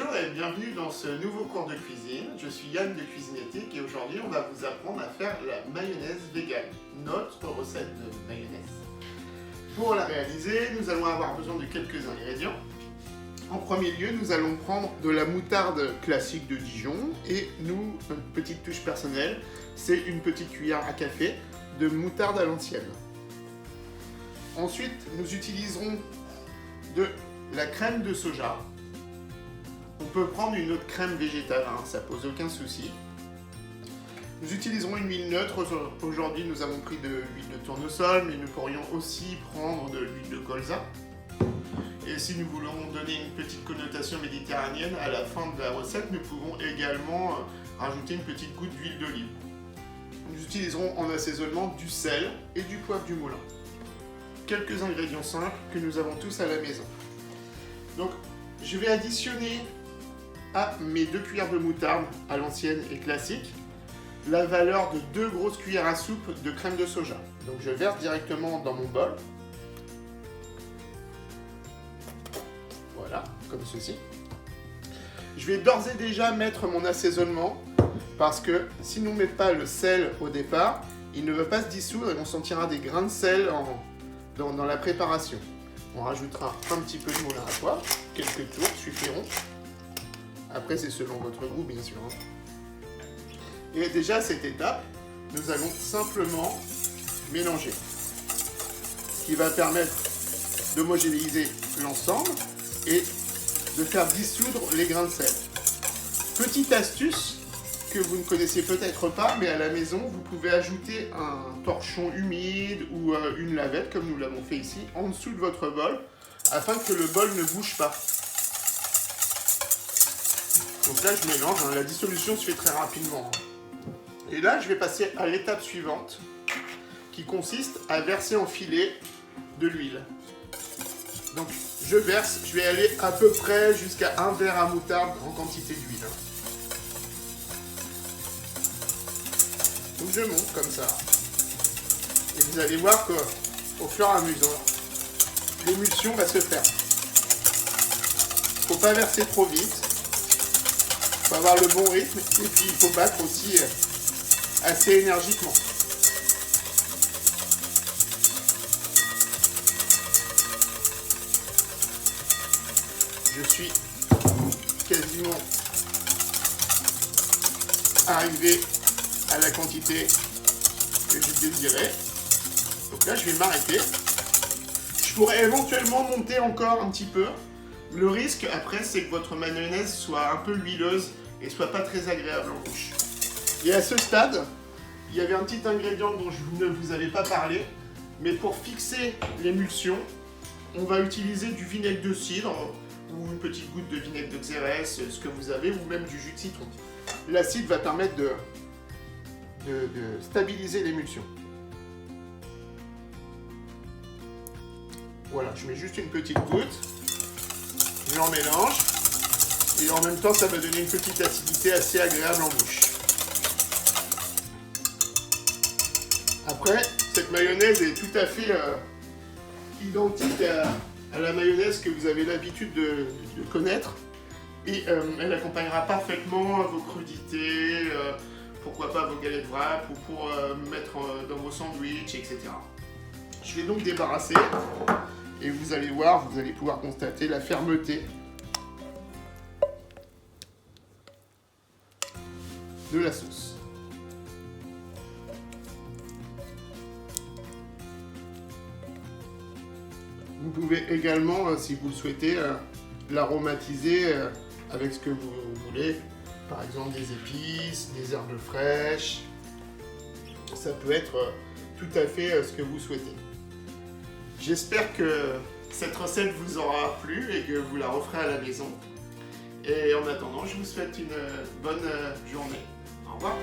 Bonjour et bienvenue dans ce nouveau cours de cuisine. Je suis Yann de Cuisinétique et aujourd'hui on va vous apprendre à faire la mayonnaise vegan, notre recette de mayonnaise. Pour la réaliser, nous allons avoir besoin de quelques ingrédients. En premier lieu, nous allons prendre de la moutarde classique de Dijon et nous, notre petite touche personnelle, c'est une petite cuillère à café de moutarde à l'ancienne. Ensuite, nous utiliserons de la crème de soja. On peut prendre une autre crème végétale, ça pose aucun souci. Nous utiliserons une huile neutre. Aujourd'hui, nous avons pris de l'huile de tournesol, mais nous pourrions aussi prendre de l'huile de colza. Et si nous voulons donner une petite connotation méditerranéenne à la fin de la recette, nous pouvons également rajouter une petite goutte d'huile d'olive. Nous utiliserons en assaisonnement du sel et du poivre du moulin. Quelques ingrédients simples que nous avons tous à la maison. Donc, je vais additionner à mes 2 cuillères de moutarde à l'ancienne et classique la valeur de 2 grosses cuillères à soupe de crème de soja. Donc je verse directement dans mon bol. Voilà, comme ceci. Je vais d'ores et déjà mettre mon assaisonnement parce que si nous ne mettons pas le sel au départ, il ne va pas se dissoudre et on sentira des grains de sel dans la préparation. On rajoutera un petit peu de moulin à poivre, quelques tours suffiront. Après, c'est selon votre goût, bien sûr. Et déjà, à cette étape, nous allons simplement mélanger. Ce qui va permettre d'homogénéiser l'ensemble et de faire dissoudre les grains de sel. Petite astuce que vous ne connaissez peut-être pas, mais à la maison, vous pouvez ajouter un torchon humide ou une lavette, comme nous l'avons fait ici, en dessous de votre bol, afin que le bol ne bouge pas. Donc là, je mélange, la dissolution se fait très rapidement. Et là, je vais passer à l'étape suivante, qui consiste à verser en filet de l'huile. Donc, je verse, je vais aller à peu près jusqu'à 1 verre à moutarde en quantité d'huile. Donc, je monte comme ça. Et vous allez voir qu'au fur et à mesure, l'émulsion va se faire. Il ne faut pas verser trop vite. Il faut avoir le bon rythme et puis il faut battre aussi assez énergiquement. Je suis quasiment arrivé à la quantité que je désirais. Donc là, je vais m'arrêter. Je pourrais éventuellement monter encore un petit peu. Le risque, après, c'est que votre mayonnaise soit un peu huileuse et soit pas très agréable en bouche. Et à ce stade, il y avait un petit ingrédient dont je ne vous avais pas parlé, mais pour fixer l'émulsion, on va utiliser du vinaigre de cidre ou une petite goutte de vinaigre de xérès, ce que vous avez, ou même du jus de citron. L'acide va permettre de stabiliser l'émulsion. Voilà, je mets juste une petite goutte. Je en mélange et en même temps ça va donner une petite acidité assez agréable en bouche. Après, cette mayonnaise est tout à fait identique à la mayonnaise que vous avez l'habitude de connaître et elle accompagnera parfaitement vos crudités, pourquoi pas vos galettes wrap ou pour mettre dans vos sandwichs, etc. Je vais donc débarrasser. Et vous allez voir, vous allez pouvoir constater la fermeté de la sauce. Vous pouvez également, si vous le souhaitez, l'aromatiser avec ce que vous voulez. Par exemple des épices, des herbes fraîches. Ça peut être tout à fait ce que vous souhaitez. J'espère que cette recette vous aura plu et que vous la referez à la maison. Et en attendant, je vous souhaite une bonne journée. Au revoir.